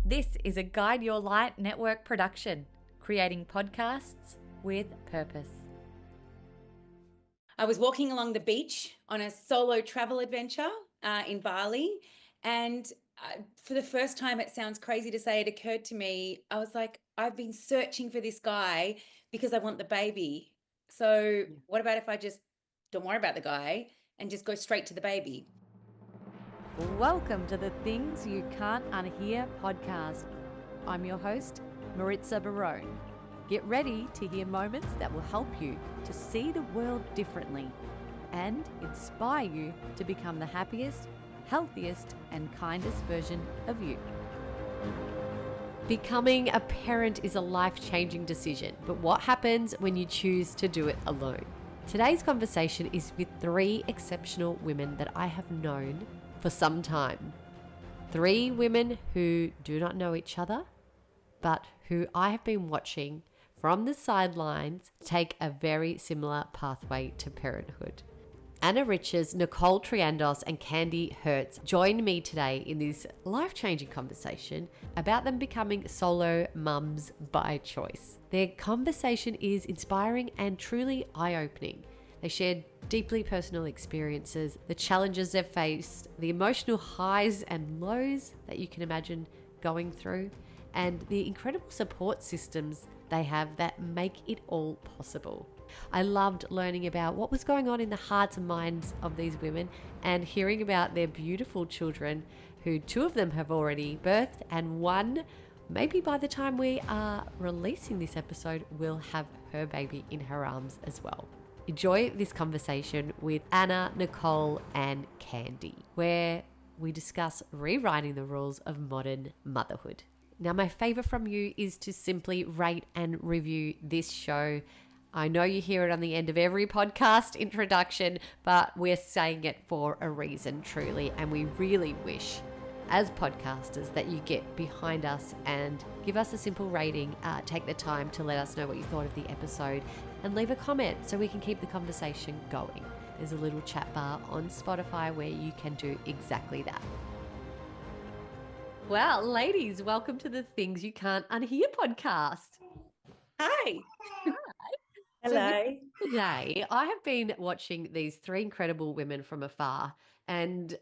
This is a Guide Your Light network production, creating podcasts with purpose. I was walking along the beach on a solo travel adventure in Bali, and for the first time, it sounds crazy to say, it occurred to me, I was like, I've been searching for this guy because I want the baby. So what about if I just don't worry about the guy and just go straight to the baby? Welcome to the Things You Can't Unhear podcast. I'm your host, Maritza Barone. Get ready to hear moments that will help you to see the world differently and inspire you to become the happiest, healthiest, and kindest version of you. Becoming a parent is a life-changing decision, but what happens when you choose to do it alone? Today's conversation is with three exceptional women that I have known for some time. Three women who do not know each other, but who I have been watching from the sidelines take a very similar pathway to parenthood. Anna Riches, Nicole Triandos, and Candy Hertz joined me today in this life-changing conversation about them becoming solo mums by choice. Their conversation is inspiring and truly eye-opening. They shared deeply personal experiences, the challenges they've faced, the emotional highs and lows that you can imagine going through, and the incredible support systems they have that make it all possible. I loved learning about what was going on in the hearts and minds of these women and hearing about their beautiful children, who two of them have already birthed, and one, maybe by the time we are releasing this episode, will have her baby in her arms as well. Enjoy this conversation with Anna, Nicole, and Candy, where we discuss rewriting the rules of modern motherhood. Now, my favor from you is to simply rate and review this show. I know you hear it on the end of every podcast introduction, but we're saying it for a reason, truly. And we really wish, as podcasters, that you get behind us and give us a simple rating. Take the time to let us know what you thought of the episode and leave a comment so we can keep the conversation going. There's a little chat bar on Spotify where you can do exactly that. Well, ladies, welcome to the Things You Can't Unhear podcast. Hi. Hello. So today, I have been watching these three incredible women from afar, and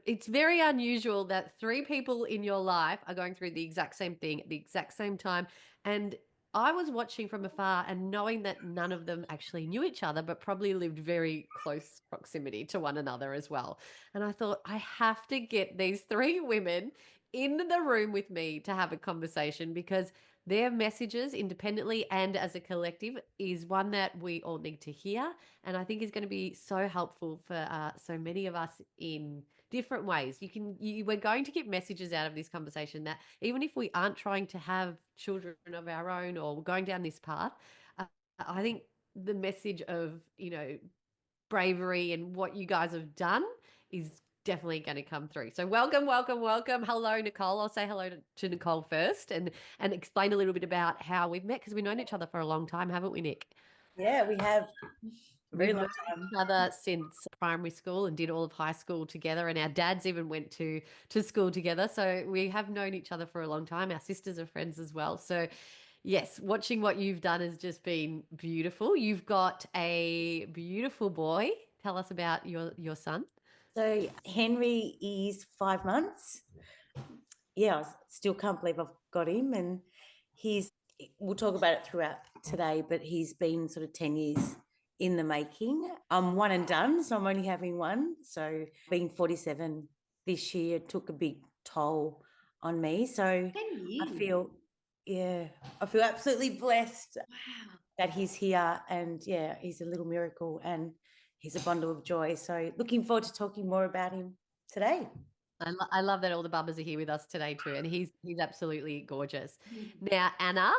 it's very unusual that three people in your life are going through the exact same thing at the exact same time. And I was watching from afar and knowing that none of them actually knew each other, but probably lived very close proximity to one another as well. And I thought, I have to get these three women in the room with me to have a conversation, because their messages independently and as a collective is one that we all need to hear, and I think is going to be so helpful for so many of us in different ways. We're going to get messages out of this conversation that even if we aren't trying to have children of our own or going down this path, I think the message of, bravery and what you guys have done is definitely going to come through. So welcome, welcome, welcome. Hello, Nicole. I'll say hello to Nicole first and explain a little bit about how we've met, because we've known each other for a long time, haven't we, Nick? Yeah, we have. We've known each other since primary school and did all of high school together, and our dads even went to school together. So we have known each other for a long time. Our sisters are friends as well. So yes, watching what you've done has just been beautiful. You've got a beautiful boy. Tell us about your son. So Henry is 5 months. Yeah, I still can't believe I've got him, and we'll talk about it throughout today, but he's been sort of 10 years in the making. I'm one and done, so I'm only having one. So being 47 this year took a big toll on me. So 10 years. I feel absolutely blessed. Wow. That he's here, and yeah, he's a little miracle and he's a bundle of joy. So looking forward to talking more about him today. I love that all the bubbers are here with us today too, and he's absolutely gorgeous. Now, Anna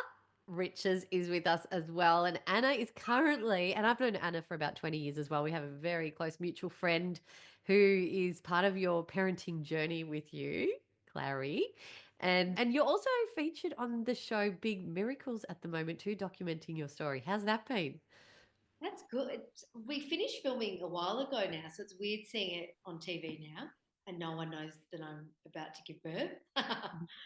Riches is with us as well, and Anna is currently, and I've known Anna for about 20 years as well. We have a very close mutual friend who is part of your parenting journey with you, Clary. And you're also featured on the show Big Miracles at the moment too, documenting your story. How's that been? That's good. We finished filming a while ago now, so it's weird seeing it on TV now. and no one knows that I'm about to give birth.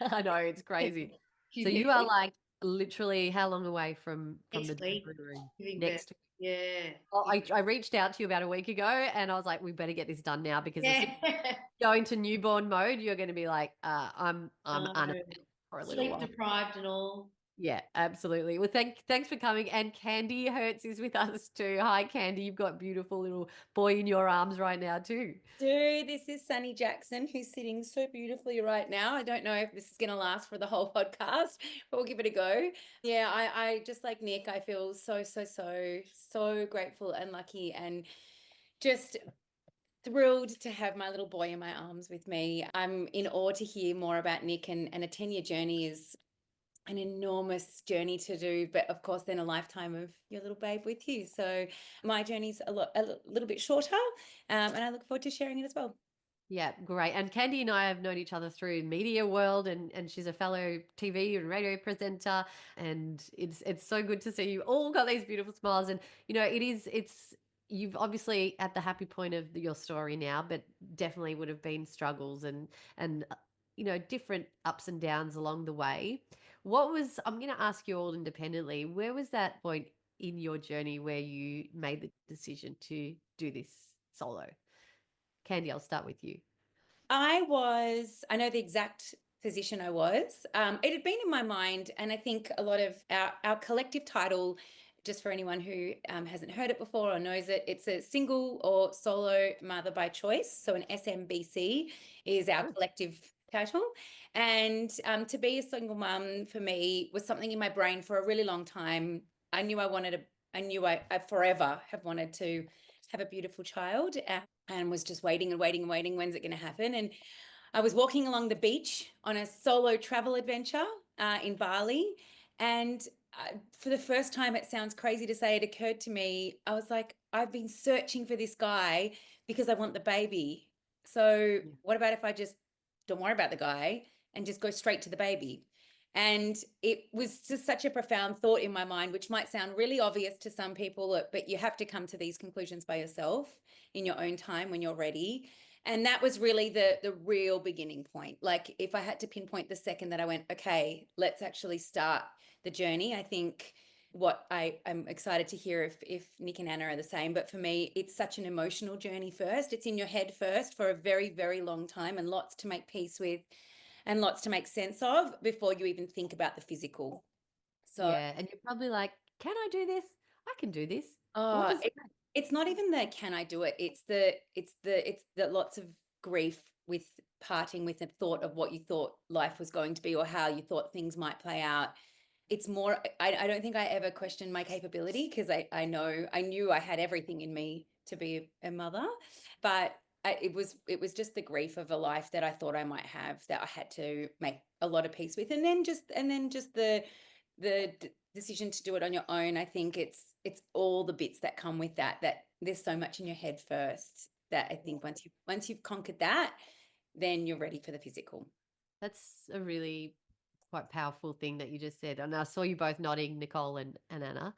I know, it's crazy. Few So you are people like literally how long away from the next week delivery room? giving birth. Next. Yeah. Well, I reached out to you about a week ago and I was like, we better get this done now because as soon Yeah. as you go into newborn mode, you're going to be like, I'm No. unavailable for a little Sleep while. deprived and all. Yeah, absolutely. Well, thanks for coming. And Candy Hertz is with us too. Hi, Candy. You've got beautiful little boy in your arms right now too. Dude, this is Sunny Jackson, who's sitting so beautifully right now. I don't know if this is going to last for the whole podcast, but we'll give it a go. Yeah, I just like Nick, I feel so grateful and lucky and just thrilled to have my little boy in my arms with me. I'm in awe to hear more about Nick, and a 10-year journey is an enormous journey to do, but of course then a lifetime of your little babe with you. So my journey's a little bit shorter, and I look forward to sharing it as well. Yeah, great. And Candy and I have known each other through media world, and she's a fellow TV and radio presenter, and it's so good to see you all got these beautiful smiles. And it's you've obviously at the happy point of your story now, but definitely would have been struggles and different ups and downs along the way. I'm going to ask you all independently, where was that point in your journey where you made the decision to do this solo? Candy, I'll start with you. I know the exact position I was. It had been in my mind, and I think a lot of our collective title, just for anyone who hasn't heard it before or knows it, it's a single or solo mother by choice. So an SMBC is our collective title. And to be a single mum for me was something in my brain for a really long time. I knew I forever have wanted to have a beautiful child, and was just waiting and waiting and waiting. When's it going to happen? And I was walking along the beach on a solo travel adventure in Bali. And for the first time, it sounds crazy to say, it occurred to me, I was like, I've been searching for this guy because I want the baby. So what about if I just don't worry about the guy and just go straight to the baby? And it was just such a profound thought in my mind, which might sound really obvious to some people, but you have to come to these conclusions by yourself in your own time when you're ready. And that was really the real beginning point. Like if I had to pinpoint the second that I went, okay, let's actually start the journey, I think what I'm excited to hear if Nick and Anna are the same, but for me, it's such an emotional journey first. It's in your head first for a very, very long time, and lots to make peace with and lots to make sense of before you even think about the physical. So Yeah, and you're probably like, can I do this? I can do this. What oh, does it's not even the can I do it? It's the lots of grief with parting with the thought of what you thought life was going to be or how you thought things might play out. It's more, I don't think I ever questioned my capability because I knew I had everything in me to be a mother, but it was just the grief of a life that I thought I might have that I had to make a lot of peace with, and then just the decision to do it on your own. I think it's all the bits that come with that there's so much in your head first that I think once you've conquered that, then you're ready for the physical. That's a really quite powerful thing that you just said. And I saw you both nodding, Nicole and Anna.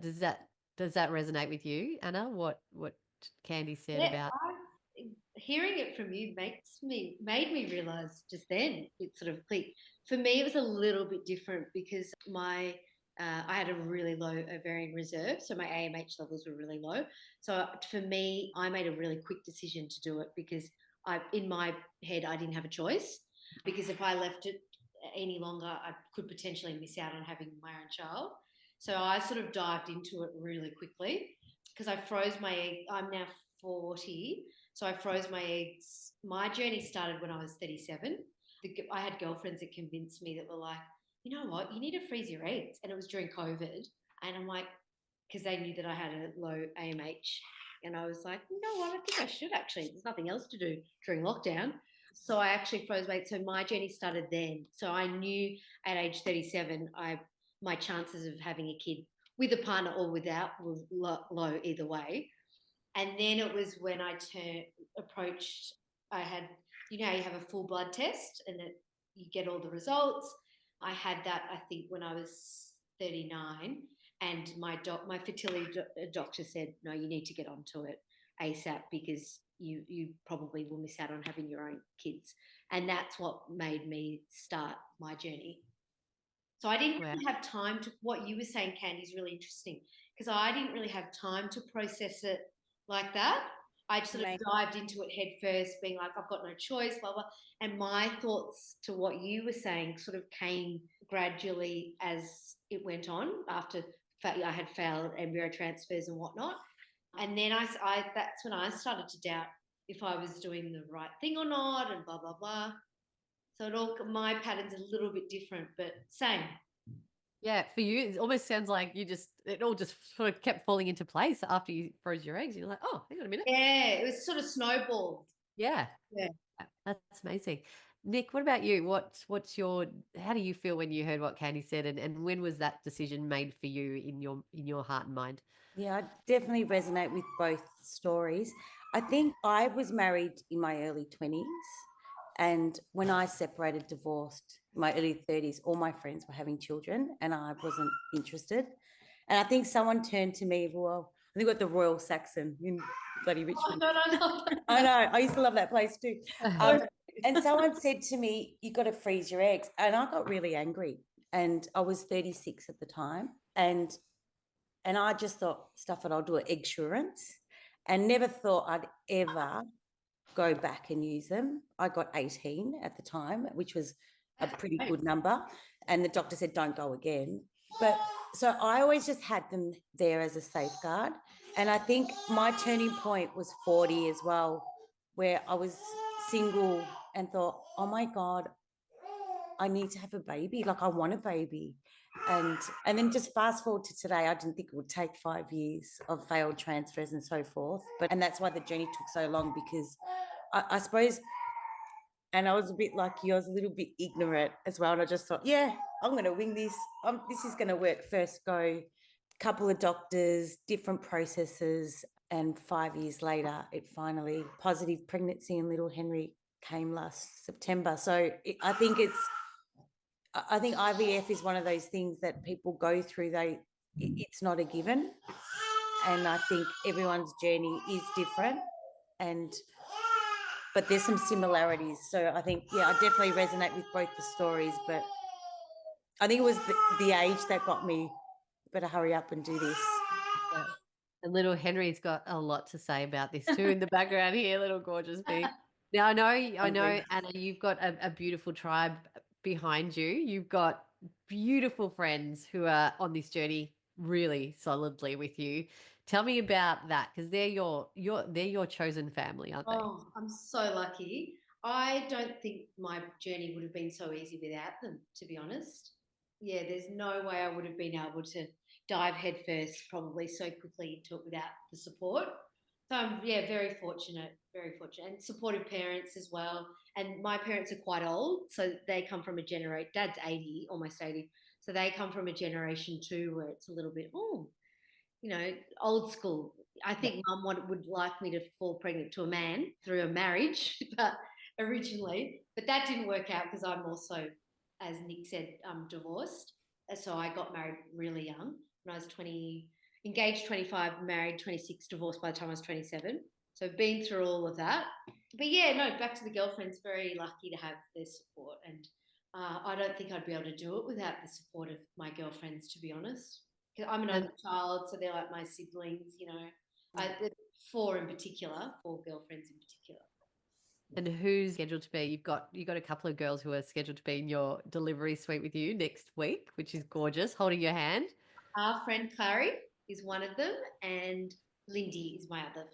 Does that resonate with you, Anna? What Candy said Yeah, about hearing it from you made me realize just then it sort of clicked. For me, it was a little bit different because I had a really low ovarian reserve, so my AMH levels were really low. So for me, I made a really quick decision to do it because in my head, I didn't have a choice, because if I left it any longer, I could potentially miss out on having my own child. So I sort of dived into it really quickly because I froze my egg. I'm now 40, so I froze my eggs. My journey started when I was 37. I had girlfriends that convinced me that were like, you know what, you need to freeze your eggs. And it was during COVID. And I'm like, because they knew that I had a low AMH. And I was like, you know what, I think I should actually. There's nothing else to do during lockdown. So I actually froze my eggs. So my journey started then. So I knew at age 37, my chances of having a kid with a partner or without were low either way. And then it was when I approached, I had, you know, you have a full blood test and that you get all the results. I had that, I think, when I was 39, and my fertility doctor said, no, you need to get onto it ASAP because you probably will miss out on having your own kids. And that's what made me start my journey. So I didn't Wow. really have time to, what you were saying, Candy, is really interesting, because I didn't really have time to process it like that. I just sort of Amazing. dived into it head first, being like, I've got no choice, blah, blah. And my thoughts to what you were saying sort of came gradually as it went on after I had failed embryo transfers and whatnot. And then that's when I started to doubt if I was doing the right thing or not, and blah, blah, blah. So my pattern's a little bit different, but same. Yeah, for you, it almost sounds like it all just sort of kept falling into place after you froze your eggs. You're like, oh, hang on a minute. Yeah, it was sort of snowballed. Yeah. Yeah. That's amazing. Nick, what about you? How do you feel when you heard what Candy said, and when was that decision made for you in your heart and mind? Yeah, I definitely resonate with both stories. I think I was married in my early 20s. And when I separated, divorced, in my early 30s, all my friends were having children and I wasn't interested. And I think someone turned to me, well, I think at the Royal Saxon in bloody Richmond. Oh, no. I know, I used to love that place too. And someone said to me, you got to freeze your eggs. And I got really angry. And I was 36 at the time. And I just thought, stuff it, I'll do an eggsurance, and never thought I'd ever go back and use them. I got 18 at the time, which was a pretty good number. And the doctor said, don't go again. But so I always just had them there as a safeguard. And I think my turning point was 40 as well, where I was single and thought, oh my God, I need to have a baby. Like I want a baby. And then just fast forward to today, I didn't think it would take 5 years of failed transfers and so forth. And that's why the journey took so long, because I suppose, and I was a bit like you, I was a little bit ignorant as well. And I just thought, yeah, I'm going to wing this. This is going to work. First go, couple of doctors, different processes. And 5 years later, it finally, positive pregnancy in little Henry came last September. So I think IVF is one of those things that people go through. It's not a given. And I think everyone's journey is different. But there's some similarities. So I think, yeah, I definitely resonate with both the stories. But I think it was the age that got me, better hurry up and do this. Yeah. And little Henry's got a lot to say about this too in the background here, little gorgeous thing. Now I know, Anna, you've got a beautiful tribe behind you. You've got beautiful friends who are on this journey really solidly with you. Tell me about that, because they're your chosen family, aren't they? Oh, I'm so lucky. I don't think my journey would have been so easy without them, to be honest. Yeah, there's no way I would have been able to dive headfirst probably so quickly into it without the support. So I'm, yeah, very fortunate, and supportive parents as well. And my parents are quite old, so they come from a generation. Dad's 80, almost 80, so they come from a generation too where it's a little bit, old school. I think mum would like me to fall pregnant to a man through a marriage, but that didn't work out because I'm also, as Nick said, divorced. So I got married really young when I was 20, engaged 25, married 26, divorced by the time I was 27. So I've been through all of that. But yeah, no, back to the girlfriends, very lucky to have their support. And I don't think I'd be able to do it without the support of my girlfriends, to be honest. Because I'm an only child, so they're like my siblings, four girlfriends in particular. And who's scheduled to be? You've got a couple of girls who are scheduled to be in your delivery suite with you next week, which is gorgeous, holding your hand. Our friend Clary is one of them, and Lindy is my other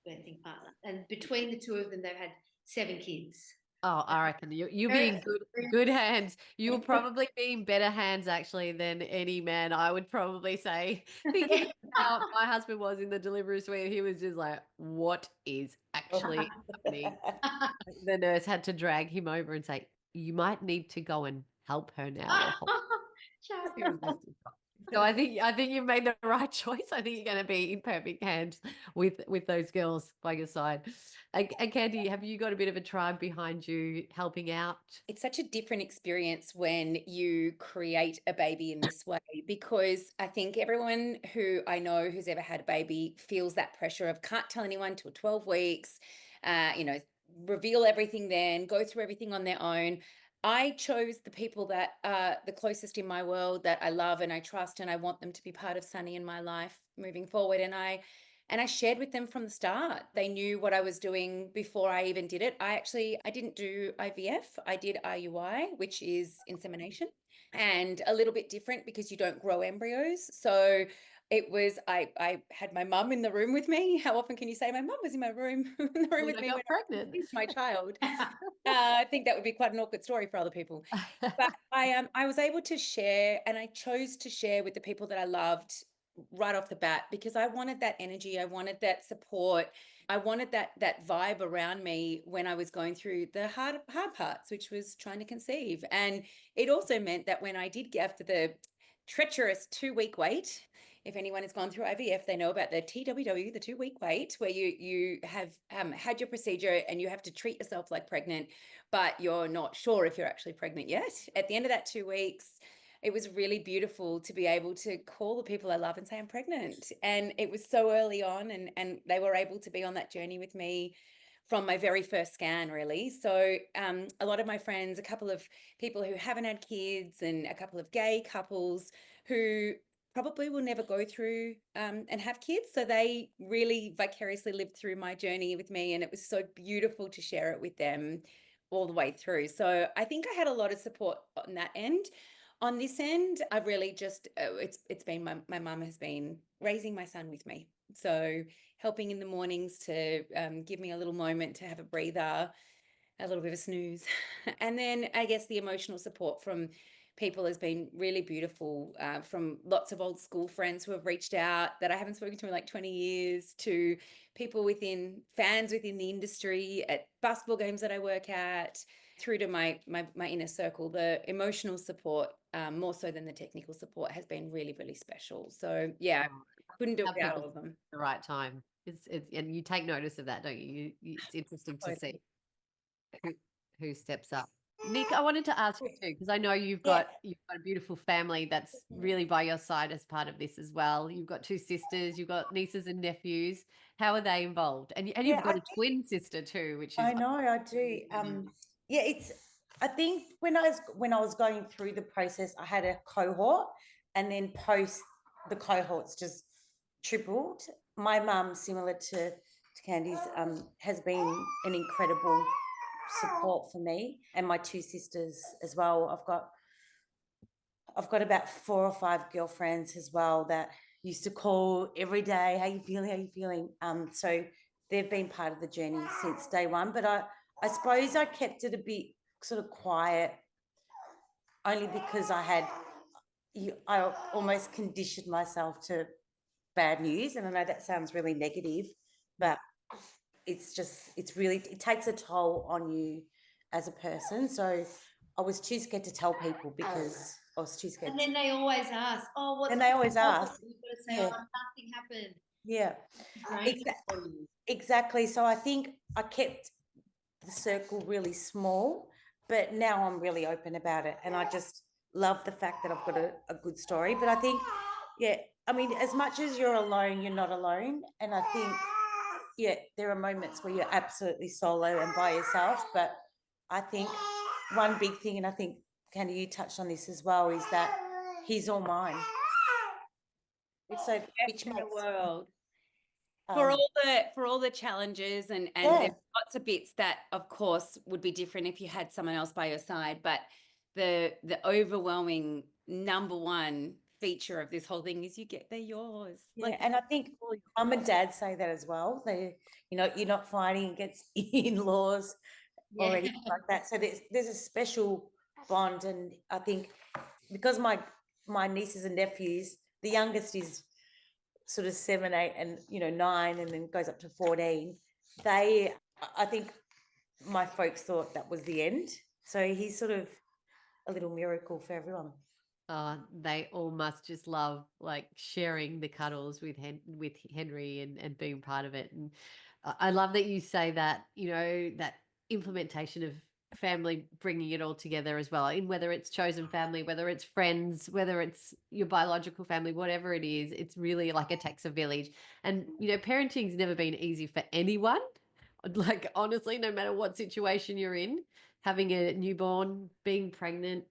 birthing partner. And between the two of them, they've had 7 kids. Oh, I reckon you'll be in good hands. You'll probably be in better hands actually than any man, I would probably say. Thinking how my husband was in the delivery suite, he was just like, what is actually happening? The nurse had to drag him over and say, you might need to go and help her now. So I think you've made the right choice. I think you're going to be in perfect hands with those girls by your side. And Candy, have you got a bit of a tribe behind you helping out? It's such a different experience when you create a baby in this way, because I think everyone who I know who's ever had a baby feels that pressure of can't tell anyone till 12 weeks. reveal everything then, go through everything on their own. I chose the people that are the closest in my world that I love and I trust, and I want them to be part of Sunny in my life moving forward. And I shared with them from the start. They knew what I was doing before I even did it. I didn't do IVF. I did IUI, which is insemination, and a little bit different because you don't grow embryos. So it was, I had my mum in the room with me. How often can you say my mum was in my room in the room with I me got when I pregnant. conceived my child? I think that would be quite an awkward story for other people. But I was able to share, and I chose to share with the people that I loved right off the bat because I wanted that energy, I wanted that support, I wanted that vibe around me when I was going through the hard parts, which was trying to conceive. And it also meant that when I did get after the treacherous 2-week wait, if anyone has gone through IVF, they know about the TWW, the 2-week wait, where you have had your procedure and you have to treat yourself like pregnant, but you're not sure if you're actually pregnant yet. At the end of that 2 weeks, it was really beautiful to be able to call the people I love and say I'm pregnant. And it was so early on, and they were able to be on that journey with me from my very first scan, really. So a lot of my friends, a couple of people who haven't had kids, and a couple of gay couples who probably will never go through and have kids. So they really vicariously lived through my journey with me, and it was so beautiful to share it with them all the way through. So I think I had a lot of support on that end. On this end, I've really just it's been my mum has been raising my son with me. So helping in the mornings to give me a little moment to have a breather, a little bit of a snooze. And then I guess the emotional support from people has been really beautiful, from lots of old school friends who have reached out that I haven't spoken to in like 20 years, to people fans within the industry, at basketball games that I work at, through to my inner circle. The emotional support, more so than the technical support, has been really, really special. So yeah, couldn't do it Have without people all of them. at the right time. It's and you take notice of that, don't you? It's interesting to see who, who steps up. Nick, I wanted to ask you too, because I know Yeah, you've got a beautiful family that's really by your side as part of this as well. You've got 2 sisters, you've got nieces and nephews. How are they involved? And yeah, you've got a twin sister too, which is I know, I do. Yeah, it's. I think when I was going through the process, I had a cohort, and then post the cohorts just tripled. My mum, similar to Candy's, has been an incredible support for me and my 2 sisters as well. I've got about 4 or 5 girlfriends as well that used to call every day. How you feeling? How you feeling? So they've been part of the journey since day one. But I suppose I kept it a bit sort of quiet, only because I almost conditioned myself to bad news. And I know that sounds really negative, but it takes a toll on you as a person. So I was too scared to tell people because I was too scared. And then they always ask, "Oh, what's?" And they always ask. You've got to say, Yeah. "Oh, nothing happened." Yeah, Draining for you. exactly. So I think I kept the circle really small, but now I'm really open about it. And I just love the fact that I've got a good story. But I think, yeah, I mean, as much as you're alone, you're not alone. And I think, yeah, there are moments where you're absolutely solo and by yourself. But I think one big thing, and I think, Candy, you touched on this as well, is that he's all mine. So, Best which in the makes world. um, For all the challenges, and yeah, there's lots of bits that of course would be different if you had someone else by your side, but the overwhelming number one feature of this whole thing is they're yours. yeah, Like, and I think all yours. mum and dad say that as well. You're not fighting against in-laws or Yeah. anything like that. So there's a special bond, and I think because my nieces and nephews, the youngest is sort of 7, 8, and 9, and then goes up to 14. I think my folks thought that was the end. So he's sort of a little miracle for everyone. they all must just love like sharing the cuddles with with Henry and being part of it. And I love that you say that, that implementation of family, bringing it all together as well, in whether it's chosen family, whether it's friends, whether it's your biological family, whatever it is, it's really like it takes a village. And parenting's never been easy for anyone. Like, honestly, no matter what situation you're in, having a newborn, being pregnant,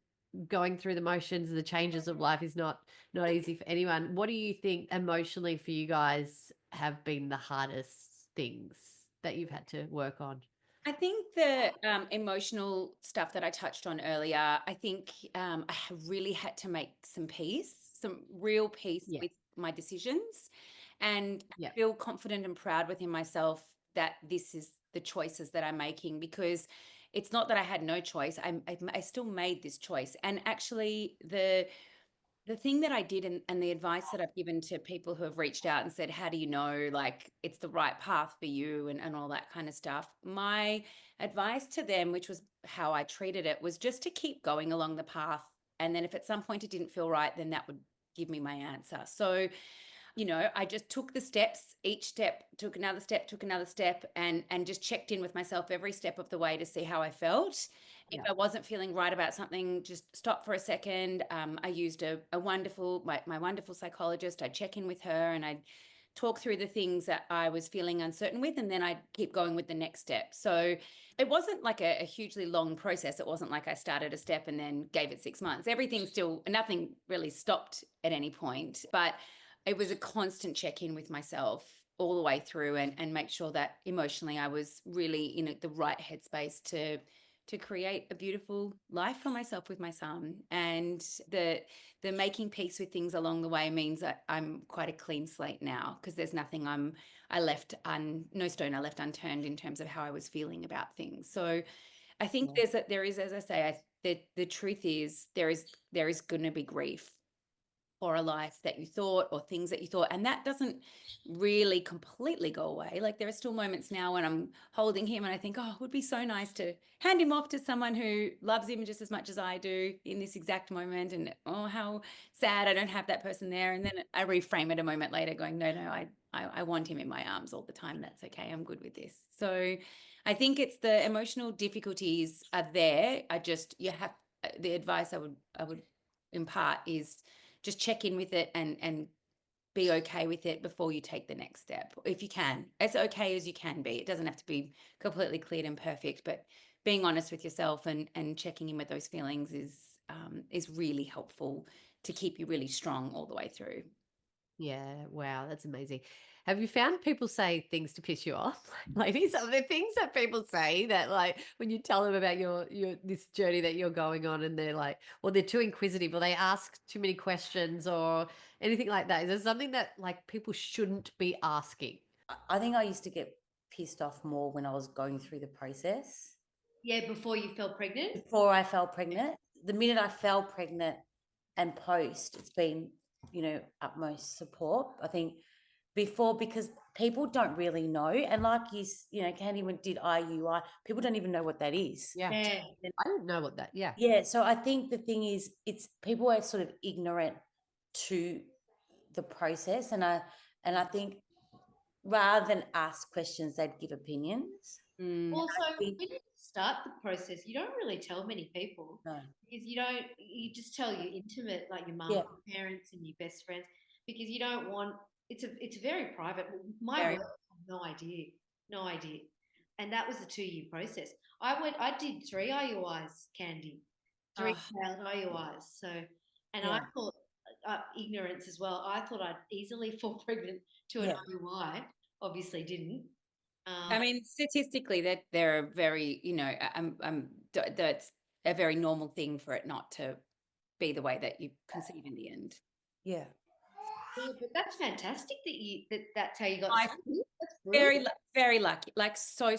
going through the motions, the changes of life is not easy for anyone. What do you think emotionally for you guys have been the hardest things that you've had to work on? I think the emotional stuff that I touched on earlier, I think I have really had to make some peace, some real peace Yeah. with my decisions, and Yeah. feel confident and proud within myself that this is the choices that I'm making, because it's not that I had no choice. I still made this choice. And actually, the thing that I did, and the advice that I've given to people who have reached out and said, how do you know like it's the right path for you, and all that kind of stuff. My advice to them, which was how I treated it, was just to keep going along the path. And then if at some point it didn't feel right, then that would give me my answer. So I just took the steps, each step took another step, and just checked in with myself every step of the way to see how I felt. If Yeah. I wasn't feeling right about something, just stop for a second. I used a wonderful, my wonderful psychologist. I'd check in with her and I'd talk through the things that I was feeling uncertain with, and then I'd keep going with the next step. So it wasn't like a hugely long process. It wasn't like I started a step and then gave it 6 months. Nothing really stopped at any point, but it was a constant check-in with myself all the way through, and make sure that emotionally I was really in the right headspace to create a beautiful life for myself with my son. And the making peace with things along the way means that I'm quite a clean slate now, because there's nothing no stone I left unturned in terms of how I was feeling about things. So I think there is, as I say, the truth is there is going to be grief for a life that you thought, or things that you thought, and that doesn't really completely go away. Like, there are still moments now when I'm holding him and I think, oh, it would be so nice to hand him off to someone who loves him just as much as I do in this exact moment, and oh, how sad I don't have that person there. And then I reframe it a moment later going, no, I want him in my arms all the time. That's okay, I'm good with this. So I think it's the emotional difficulties are there. The advice I would impart is just check in with it, and be okay with it before you take the next step. If you can, as okay as you can be. It doesn't have to be completely clear and perfect, but being honest with yourself and checking in with those feelings is really helpful to keep you really strong all the way through. Yeah, wow, that's amazing. Have you found people say things to piss you off? Ladies, are there things that people say that, like, when you tell them about your this journey that you're going on, and they're like, or they're too inquisitive, or they ask too many questions, or anything like that? Is there something that, like, people shouldn't be asking? I think I used to get pissed off more when I was going through the process. Yeah, before you fell pregnant. Before I fell pregnant, the minute I fell pregnant and post, it's been, utmost support. I think before, because people don't really know. And like Candy did IUI, people don't even know what that is. Yeah. Yeah. I don't know what that, yeah. Yeah. So I think the thing is, it's people are sort of ignorant to the process. And I think rather than ask questions, they'd give opinions. Also, think- when you start the process, you don't really tell many people, No. because you just tell your intimate, like your mum, Yeah. your parents, and your best friends, because you don't want, it's very private. My Very. work had no idea. And that was a 2-year process. I did 3 IUIs, Candy, 3 Oh, failed IUIs. So, and I Yeah. thought, ignorance as well, I thought I'd easily fall pregnant to an Yeah. IUI, obviously didn't. I mean, statistically, that they're a very, that's a very normal thing for it not to be the way that you conceive in the end. Yeah. Yeah, but that's fantastic that's how you got I started. That's brilliant. very lucky, like so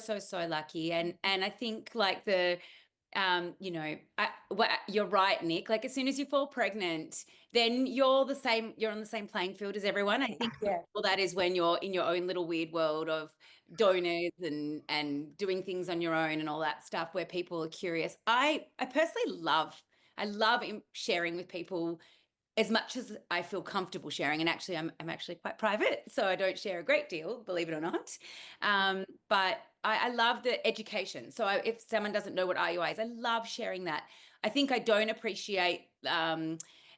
lucky. And I think like you're right, Nick. Like, as soon as you fall pregnant, then you're on the same playing field as everyone. I think Yeah. well, that is when you're in your own little weird world of donors and doing things on your own and all that stuff, where people are curious. I personally love sharing with people as much as I feel comfortable sharing. And actually, I'm actually quite private, so I don't share a great deal, believe it or not. But I love the education. So if someone doesn't know what RUI is, I love sharing that. I think I don't appreciate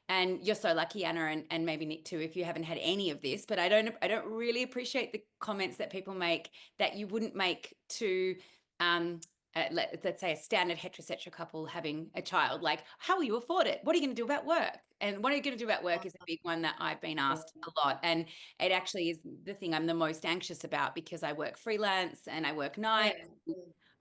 And you're so lucky, Anna, and maybe Nick too, if you haven't had any of this. But I don't really appreciate the comments that people make that you wouldn't make to let's say a standard heterosexual couple having a child. Like, how will you afford it? What are you going to do about work? And what are you going to do about work is a big one that I've been asked a lot. And it actually is the thing I'm the most anxious about, because I work freelance and I work nights.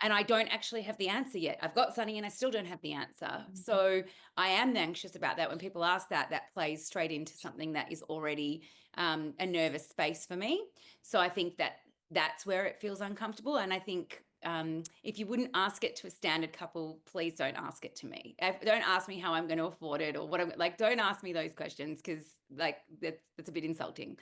And I don't actually have the answer yet. I've got Sunny and I still don't have the answer. So I am anxious about that. When people ask that, that plays straight into something that is already a nervous space for me. So I think that that's where it feels uncomfortable. And I think if you wouldn't ask it to a standard couple, please don't ask it to me. Don't ask me how I'm going to afford it or what I'm like. Don't ask me those questions, because like that's a bit insulting.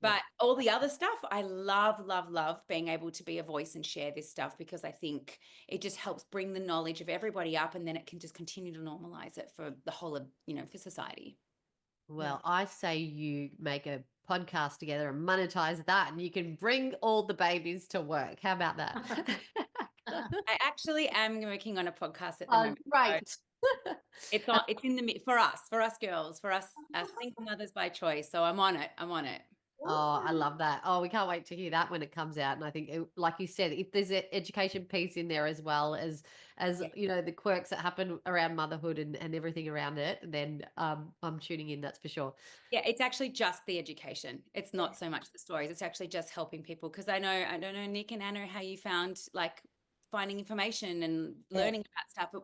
But all the other stuff, I love, love, love being able to be a voice and share this stuff, because I think it just helps bring the knowledge of everybody up, and then it can just continue to normalize it for the whole of, for society. Well, I say you make a podcast together and monetize that, and you can bring all the babies to work. How about that? I actually am working on a podcast at the moment. Great. So it's in the for us girls, for us single mothers by choice. So I'm on it. Oh, I love that. Oh, we can't wait to hear that when it comes out. And I think, like you said, if there's an education piece in there as well as the quirks that happen around motherhood and everything around it, then I'm tuning in. That's for sure. Yeah, it's actually just the education. It's not so much the stories. It's actually just helping people. Because I don't know, Nick and Anna, how you found like finding information and learning about stuff.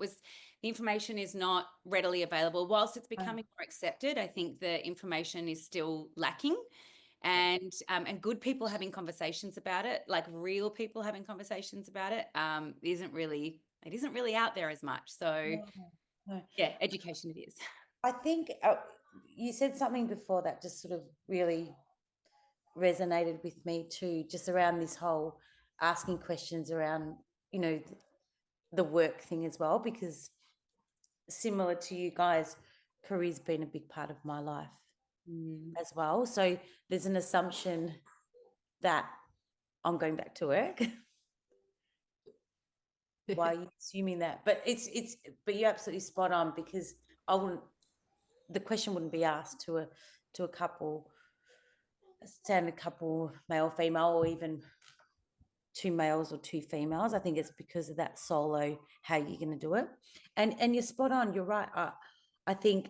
The information is not readily available. Whilst it's becoming more accepted, I think the information is still lacking. And good people having conversations about it, like real people having conversations about it, isn't really out there as much. So yeah, education it is. I think you said something before that just sort of really resonated with me too, just around this whole asking questions around, the work thing as well, because similar to you guys, career's been a big part of my life as well. So there's an assumption that I'm going back to work. Why are you assuming that? But but you're absolutely spot on, because the question wouldn't be asked to a couple, a standard couple, male, female, or even two males or two females. I think it's because of that solo, how you're going to do it. And you're spot on. You're right. I think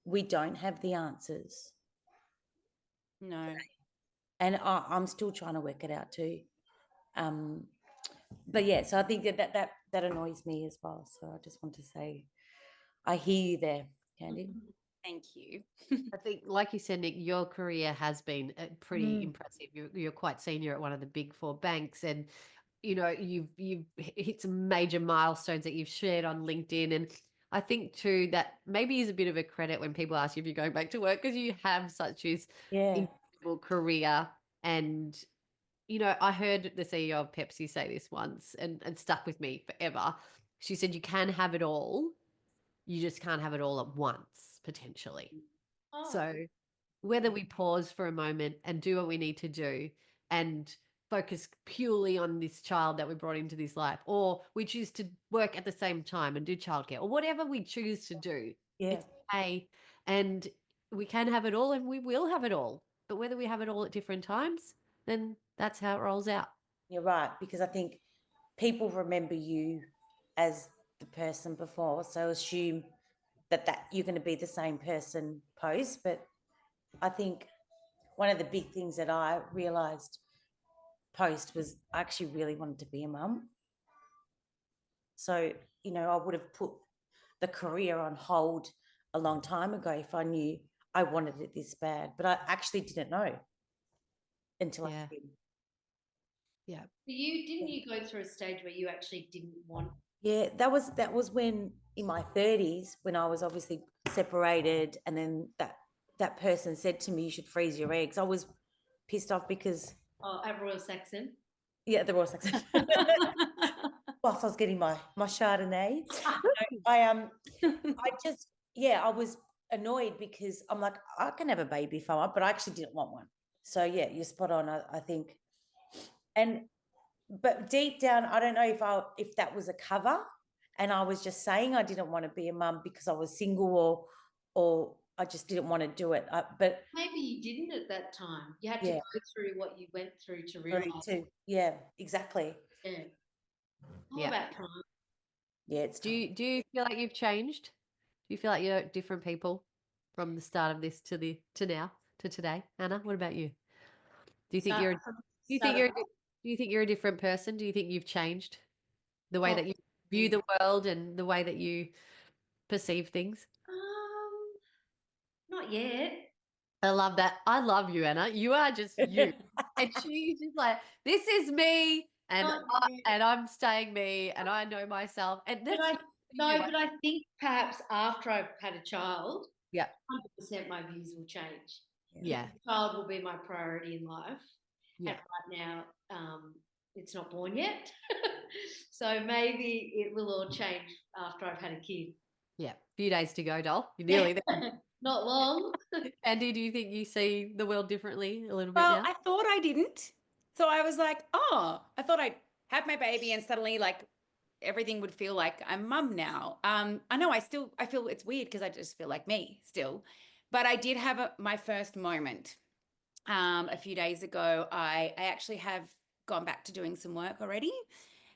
we don't have the answers. No. And I'm still trying to work it out too. But yeah, so I think that annoys me as well. So I just want to say, I hear you there, Candy. Thank you. I think, like you said, Nick, your career has been pretty impressive. You're quite senior at one of the big four banks, and you've hit some major milestones that you've shared on LinkedIn. And I think too that maybe is a bit of a credit when people ask you if you're going back to work, because you have such this incredible career. And I heard the CEO of Pepsi say this once, and stuck with me forever. She said, you can have it all, you just can't have it all at once, potentially. So whether we pause for a moment and do what we need to do and focus purely on this child that we brought into this life, or we choose to work at the same time and do childcare, or whatever we choose to do, it's okay. And we can have it all, and we will have it all. But whether we have it all at different times, then that's how it rolls out. You're right, because I think people remember you as the person before, so assume that you're going to be the same person post. But I think one of the big things that I realised post was I actually really wanted to be a mum. So, I would have put the career on hold a long time ago if I knew I wanted it this bad. But I actually didn't know until I did. Yeah. Didn't you go through a stage where you actually didn't want? Yeah, that was when in my 30s, when I was obviously separated, and then that person said to me, you should freeze your eggs. I was pissed off because at Royal Saxon. Yeah, the Royal Saxon. Whilst I was getting my Chardonnay. I was annoyed because I'm like, I can have a baby if I want, but I actually didn't want one. So yeah, you're spot on, I think. But deep down, I don't know if that was a cover, and I was just saying I didn't want to be a mum because I was single, or I just didn't want to do it. But Maybe you didn't at that time. You had to yeah, go through what you went through to through realise. too. Yeah, exactly. Yeah. All Yeah. about time. Yeah, it's Do you feel like you've changed? Do you feel like you're different people from the start of this to now to today? Anna, what about you? Do you think Start you're from do you start think of do you think you're a different person? Do you think you've changed the way that you view possibly. the world and the way that you perceive things? Not yet. I love that. I love you, Anna. You are just you. And she's just like, this is me, and Not yet. I'm staying me, and I know myself. And But that's I you. no, but I think perhaps after I've had a child, Yeah. 100% my views will change. Yeah. The child will be my priority in life. Yeah. And right now, it's not born yet. So maybe it will all change after I've had a kid. Yeah. Few days to go, doll. You're nearly there. Not long. Andy, do you think you see the world differently a little bit Well, now? I thought I didn't. So I was like, oh, I thought I'd have my baby and suddenly like everything would feel like I'm mum now. I know I feel it's weird because I just feel like me still. But I did have my first moment a few days ago. I actually have gone back to doing some work already.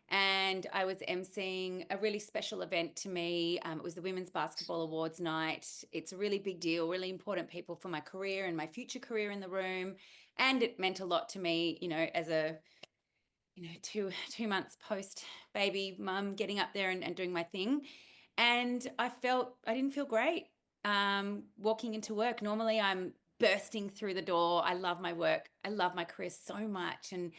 And I was emceeing a really special event to me. It was the Women's Basketball Awards night. It's a really big deal, really important people for my career and my future career in the room. And it meant a lot to me, as a, 2 months post baby mum, getting up there and doing my thing. And I didn't feel great walking into work. Normally I'm bursting through the door. I love my work. I love my career so much. And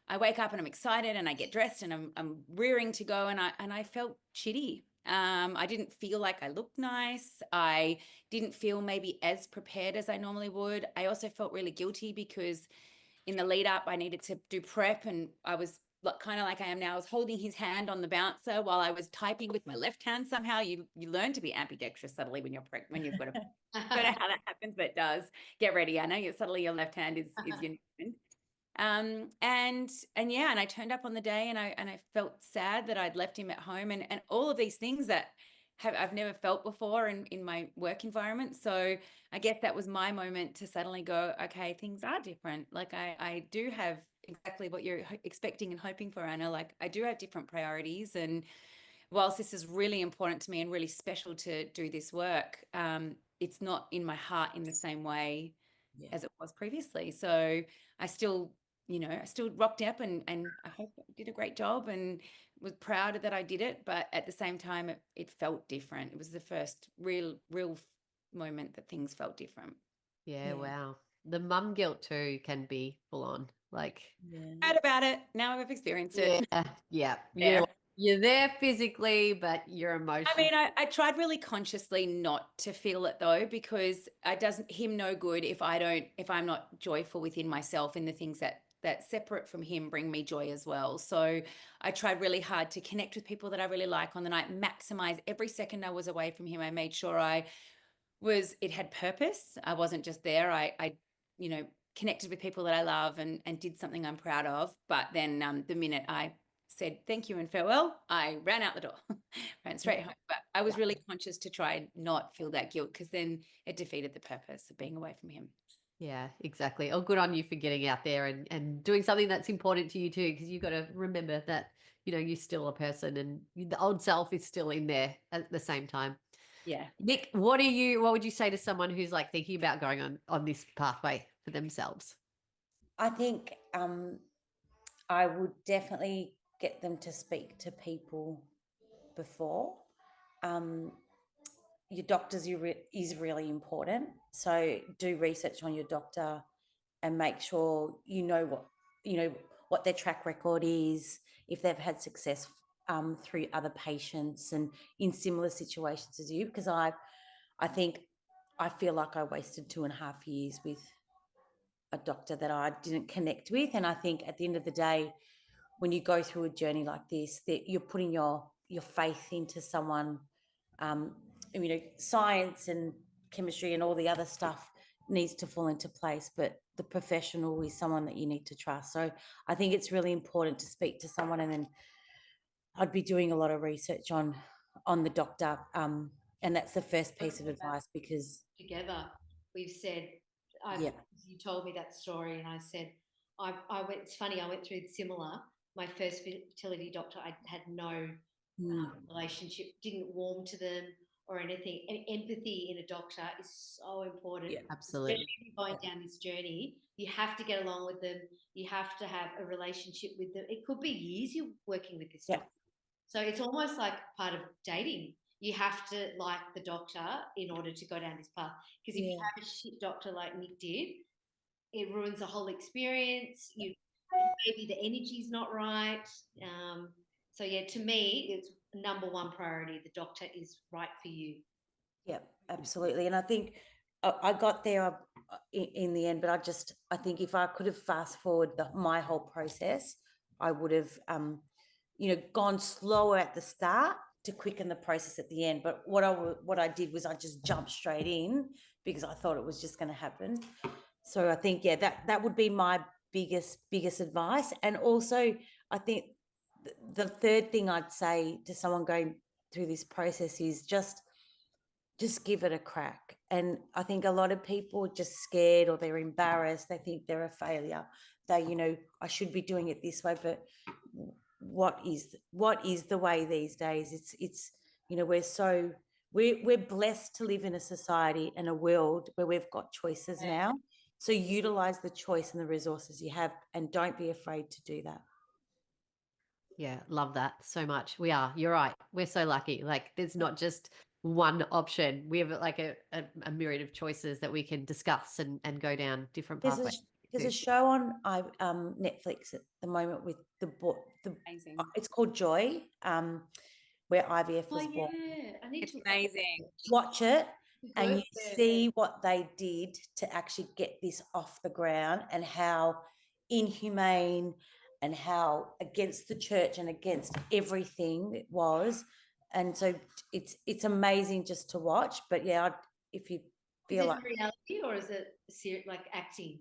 I wake up and I'm excited and I get dressed and I'm rearing to go and I felt shitty. I didn't feel like I looked nice. I didn't feel maybe as prepared as I normally would. I also felt really guilty because in the lead up I needed to do prep and I was kind of like I am now. I was holding his hand on the bouncer while I was typing with my left hand. Somehow you learn to be ambidextrous subtly when when you've got a I don't know how that happens, but it does. Get ready. I know suddenly your left hand is your hand. And yeah, and I turned up on the day and I felt sad that I'd left him at home and all of these things that I've never felt before in my work environment. So I guess that was my moment to suddenly go, okay, things are different. Like I do have exactly what you're expecting and hoping for, Anna. Like I do have different priorities. And whilst this is really important to me and really special to do this work, it's not in my heart in the same way as it was previously. So I still rocked up and I hope I did a great job and was proud that I did it. But at the same time, it felt different. It was the first real moment that things felt different. Yeah, wow. The mum guilt too can be full on. Like, Proud about it. Now I've experienced it. yeah. Yeah. You're there physically, but you're emotional. I mean, I tried really consciously not to feel it though, because it doesn't him no good if I'm not joyful within myself in the things that separate from him bring me joy as well. So I tried really hard to connect with people that I really like on the night, maximize every second I was away from him. I made sure it had purpose. I wasn't just there. I connected with people that I love and did something I'm proud of. But then the minute I said thank you and farewell, I ran out the door, ran straight home. But I was really conscious to try and not feel that guilt because then it defeated the purpose of being away from him. Yeah, exactly. Oh, good on you for getting out there and doing something that's important to you too, because you've got to remember that, you're still a person and the old self is still in there at the same time. Yeah. Nick, what would you say to someone who's like thinking about going on this pathway for themselves? I think I would definitely get them to speak to people before. Your doctors is really important. So do research on your doctor and make sure what their track record is, if they've had success through other patients and in similar situations as you. Because I think I feel like I wasted 2.5 years with a doctor that I didn't connect with. And I think at the end of the day, when you go through a journey like this, that you're putting your faith into someone. Science and chemistry and all the other stuff needs to fall into place, but the professional is someone that you need to trust. So I think it's really important to speak to someone, and then I'd be doing a lot of research on the doctor, And that's the first piece of advice because, together, we've said, yeah, you told me that story, and I said, I went. It's funny, I went through similar. My first fertility doctor, I had no relationship, didn't warm to them or anything. And empathy in a doctor is so important. Yeah, absolutely. Especially if you're going down this journey, you have to get along with them. You have to have a relationship with them. It could be years you're working with this yeah, doctor. So it's almost like part of dating. You have to like the doctor in order to go down this path. Because if you yeah. have a shit doctor like Nick did, it ruins the whole experience. Maybe the energy's not right. So yeah, to me, it's number one priority. The doctor is right for you. Yeah, absolutely. And I think I got there in the end, but I think if I could have fast forward my whole process, I would have, gone slower at the start to quicken the process at the end. But what I did was I just jumped straight in because I thought it was just going to happen. So I think, yeah, that would be my biggest advice. And also, I think the third thing I'd say to someone going through this process is just give it a crack. And I think a lot of people are just scared or they're embarrassed. They think they're a failure. I should be doing it this way, but what is the way these days? It's we're blessed to live in a society and a world where we've got choices now. So utilize the choice and the resources you have, and don't be afraid to do that. Yeah, love that so much. You're right. We're so lucky. Like there's not just one option. We have like a myriad of choices that we can discuss and go down different There's a pathways. there's a show on Netflix at the moment with Amazing. it's called Joy, where IVF Oh was born. yeah, I need It's to amazing. Watch it, and good. you see what they did to actually get this off the ground, and how inhumane and how against the church and against everything it was. And so it's amazing just to watch. But yeah, if you Is feel it like reality or is it like acting?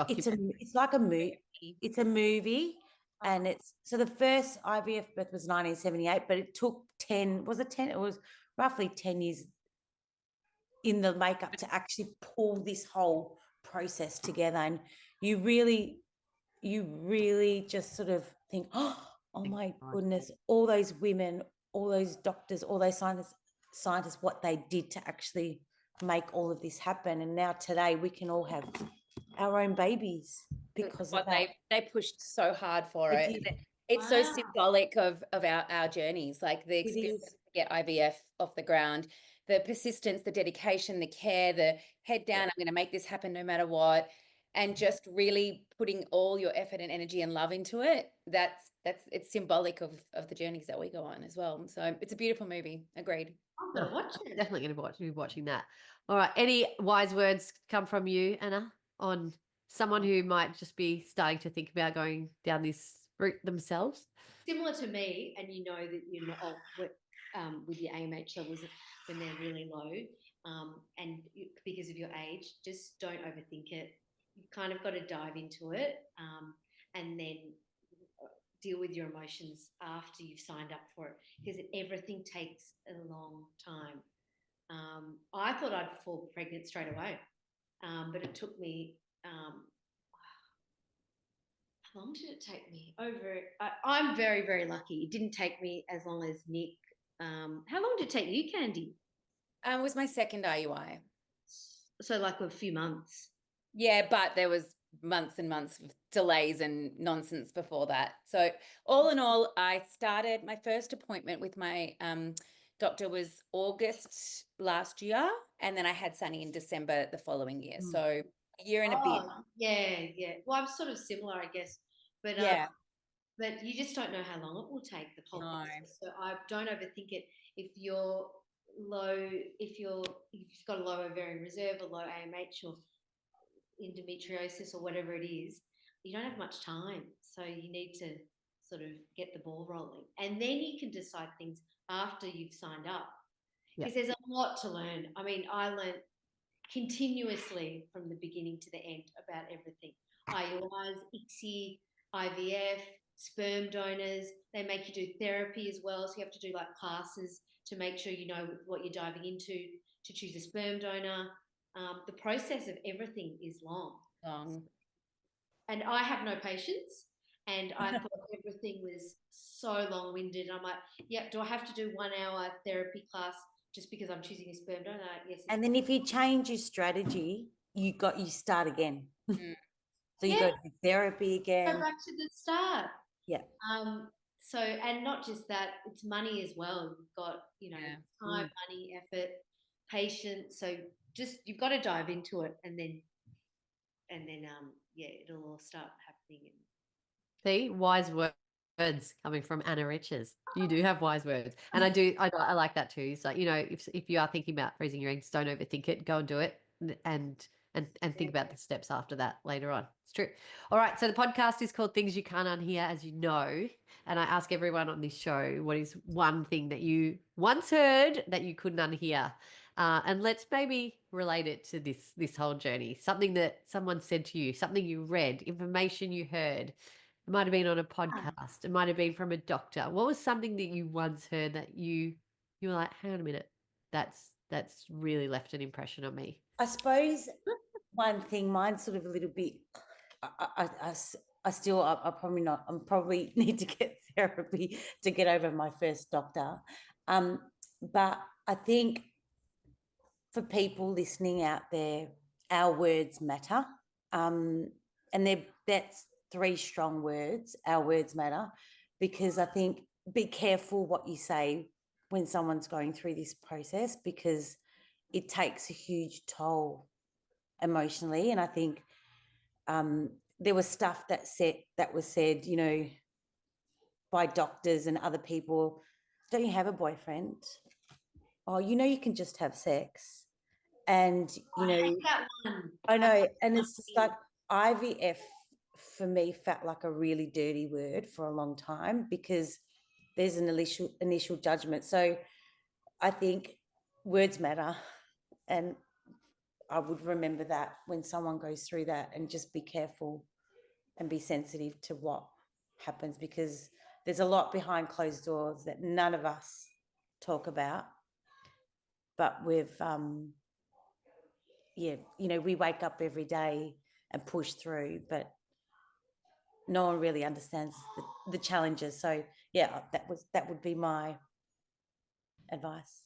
it's like a movie. It's a movie, and it's so the first IVF birth was 1978, but it took 10. Was it 10? It was roughly 10 years in the makeup to actually pull this whole process together. And you really just sort of think, oh my goodness, all those women, all those doctors, all those scientists, what they did to actually make all of this happen. And now today we can all have our own babies because of that. They pushed so hard for They it. did. It's so Wow. symbolic of our journeys, like the experience is. to get IVF off the ground, the persistence, the dedication, the care, the head down, I'm going to make this happen no matter what, and just really putting all your effort and energy and love into it. It's symbolic of the journeys that we go on as well. So it's a beautiful movie. Agreed. I'm gonna watch it. Definitely going to be watching that. All right. Any wise words come from you, Anna, on someone who might just be starting to think about going down this route themselves? Similar to me, and you know that with your AMH levels when they're really low, because of your age, just don't overthink it. You've kind of got to dive into it, and then deal with your emotions after you've signed up for it, because everything takes a long time. I thought I'd fall pregnant straight away, but it took me. How long did it take me? I'm very, very lucky. It didn't take me as long as Nick. How long did it take you, Candy? It was my second IUI. So like a few months. Yeah, but there was months and months of delays and nonsense before that. So all in all, I started my first appointment with my doctor was August last year, and then I had Sunny in December the following year. So a year and a bit. Yeah. Well, I'm sort of similar, I guess. But Yeah. but you just don't know how long it will take, the whole No. process. So I don't overthink it. If you're low, if you've got a low ovarian reserve, a low AMH or endometriosis or whatever it is, you don't have much time. So you need to sort of get the ball rolling. And then you can decide things after you've signed up. Because there's a lot to learn. I mean, I learned continuously from the beginning to the end about everything. IUIs, ICSI, IVF, sperm donors. They make you do therapy as well. So you have to do like classes to make sure you know what you're diving into, to choose a sperm donor. The process of everything is long. And I have no patience. And I thought everything was so long-winded. And I'm like, do I have to do 1 hour therapy class just because I'm choosing a sperm donor? Yes. And then if you change your strategy, you start again. So you go to therapy again. Go back to the start. Yeah. So, and not just that, it's money as well. You've got, time, money, effort, patience. So just, you've got to dive into it and then it'll all start happening. See, wise words coming from Anna Riches. You do have wise words, and I like that too. It's like, if you are thinking about freezing your eggs, don't overthink it. Go and do it, and think about the steps after that later on. It's true. All right, so the podcast is called Things You Can't Unhear, as you know, and I ask everyone on this show, what is one thing that you once heard that you couldn't unhear? And let's maybe relate it to this whole journey. Something that someone said to you, something you read, information you heard. It might have been on a podcast. It might have been from a doctor. What was something that you once heard that you were like, hang on a minute, that's really left an impression on me? I suppose one thing, mine's sort of a little bit, I probably need to get therapy to get over my first doctor. But I think for people listening out there, our words matter. And that's 3 strong words. Our words matter, because I think be careful what you say when someone's going through this process, because it takes a huge toll emotionally. And I think there was stuff that was said, by doctors and other people. Don't you have a boyfriend? Oh, you can just have sex. And, I hate that one. I know. And it's just like IVF for me felt like a really dirty word for a long time, because there's an initial judgment. So I think words matter. And I would remember that when someone goes through that, and just be careful and be sensitive to what happens, because there's a lot behind closed doors that none of us talk about. But we've, we wake up every day and push through, but no one really understands the challenges. So that would be my advice.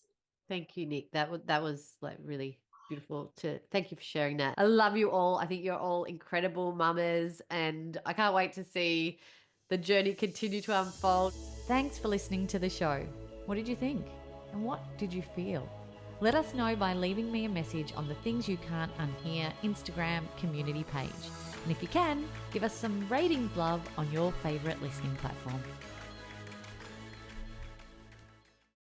Thank you, Nick. That was like really beautiful. Thank you for sharing that. I love you all. I think you're all incredible mamas, and I can't wait to see the journey continue to unfold. Thanks for listening to the show. What did you think? And what did you feel? Let us know by leaving me a message on the Things You Can't Unhear Instagram community page. And if you can, give us some ratings love on your favourite listening platform.